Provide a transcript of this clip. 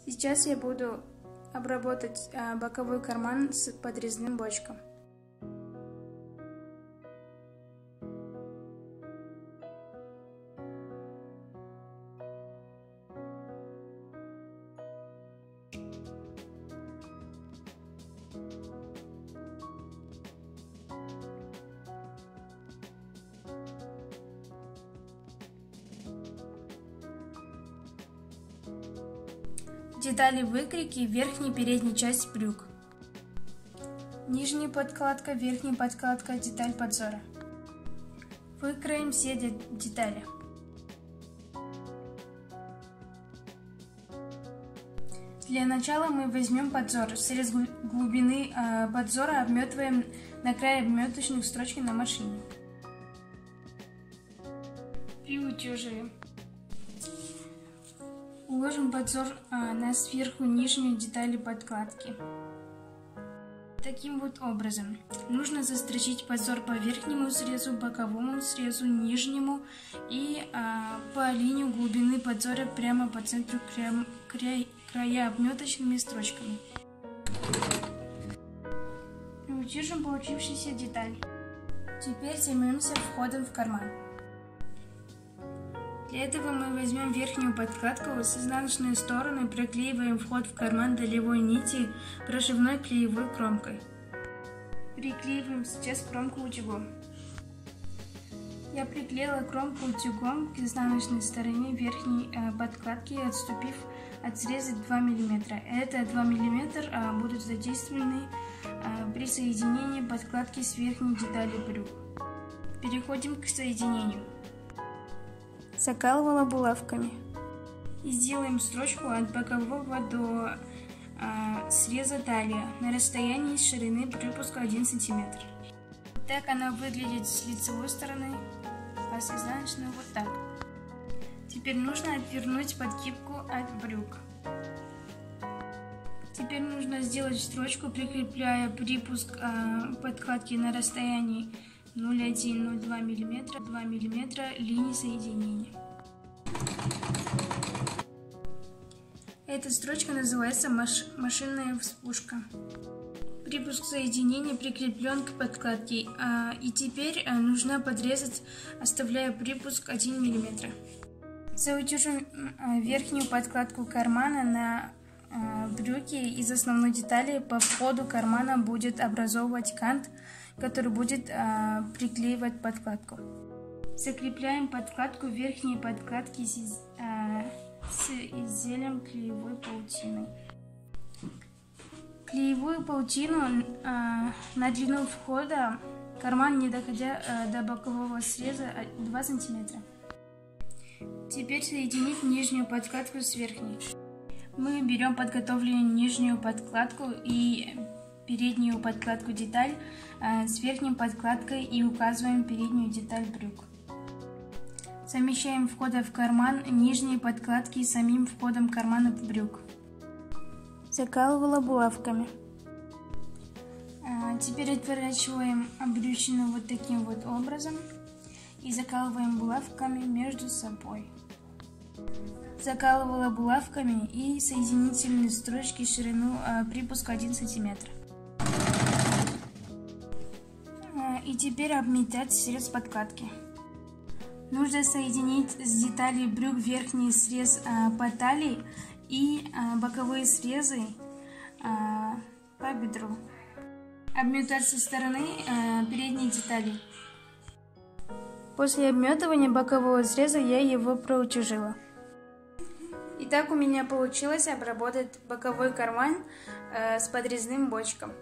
Сейчас я буду обработать боковой карман с подрезным бочком. Детали выкройки верхней и передней части брюк. Нижняя подкладка, верхняя подкладка, деталь подзора. Выкроем все детали. Для начала мы возьмем подзор. Срез глубины подзора обметываем на край обметочной строчки на машине. Приутюживаем. Уложим подзор на сверху нижнюю детали подкладки. Таким вот образом. Нужно застрочить подзор по верхнему срезу, боковому срезу, нижнему и по линии глубины подзора прямо по центру края обметочными строчками. Приутюжим получившуюся деталь. Теперь займемся входом в карман. Для этого мы возьмем верхнюю подкладку с изнаночной стороны и приклеиваем вход в карман долевой нити прошивной клеевой кромкой. Приклеиваем сейчас кромку утюгом. Я приклеила кромку утюгом к изнаночной стороне верхней подкладки, отступив от среза 2 мм. Это 2 мм будут задействованы при соединении подкладки с верхней деталью брюк. Переходим к соединению. Закалывала булавками. И сделаем строчку от бокового до среза талия на расстоянии ширины припуска 1 см. Так она выглядит с лицевой стороны, а с изнаночной вот так. Теперь нужно отвернуть подкипку от брюк. Теперь нужно сделать строчку, прикрепляя припуск подкладки на расстоянии 0,1-0,2 мм, 2 мм линии соединения. Эта строчка называется машинная вспушка. Припуск соединения прикреплен к подкладке, и теперь нужно подрезать, оставляя припуск 1 мм. Заутюжим верхнюю подкладку кармана на брюки. Из основной детали по входу кармана будет образовывать кант, который будет приклеивать подкладку. Закрепляем подкладку верхней подкладки с изделием клеевой паутины. Клеевую паутину на длину входа карман, не доходя до бокового среза, 2 см. Теперь соединить нижнюю подкладку с верхней. Мы берем подготовленную нижнюю подкладку и переднюю подкладку деталь с верхней подкладкой и указываем переднюю деталь брюк. Совмещаем входа в карман нижней подкладки с самим входом кармана в брюк. Закалывала булавками. Теперь отворачиваем брючину вот таким вот образом и закалываем булавками между собой. Закалывала булавками и соединительные строчки ширину припуска 1 см. И теперь обметать срез подкладки. Нужно соединить с деталью брюк верхний срез по талии и боковые срезы по бедру. Обметать со стороны передней детали. После обметывания бокового среза я его проутюжила. Итак, у меня получилось обработать боковой карман с подрезным бочком.